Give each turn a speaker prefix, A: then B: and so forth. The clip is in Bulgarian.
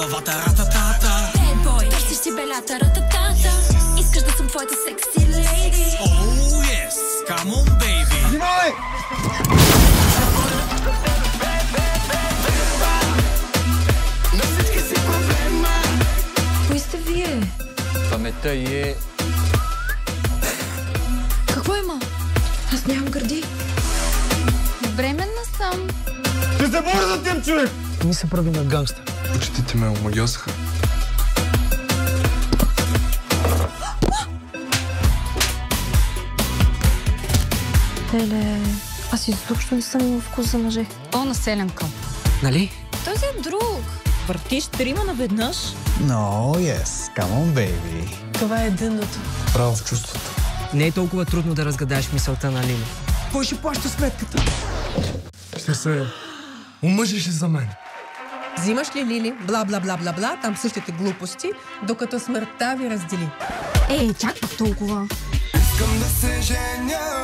A: главата рататата.
B: Bad boy, търсиш си белята рататата. Искаш да съм твоята секси лейди.
A: Oh yes, come on baby.
C: Внимавай!
B: Кои сте вие?
D: Паметта е...
B: Какво има? Аз нямам гърди. Бременна съм.
C: Ще се боря за тем, човек!
E: Ми се прави на гангстър.
F: Почетите ме омагьосаха.
B: Леле, аз изобщо не съм имал вкус за мъже.
G: О, населенка.
E: Нали?
B: Този е друг.
G: Въртиш трима наведнъж?
H: No, yes. Come on, baby.
G: Това е дъното.
F: Право в чувството.
E: Не е толкова трудно да разгадаеш мисълта на Лили. Кой ще плаща сметката?
F: Ще се омъжиш за мен.
G: Взимаш ли Лили, бла-бла-бла-бла-бла, там същите глупости, докато смъртта ви раздели.
B: Ей, чак пак толкова.
F: Искам да се женя.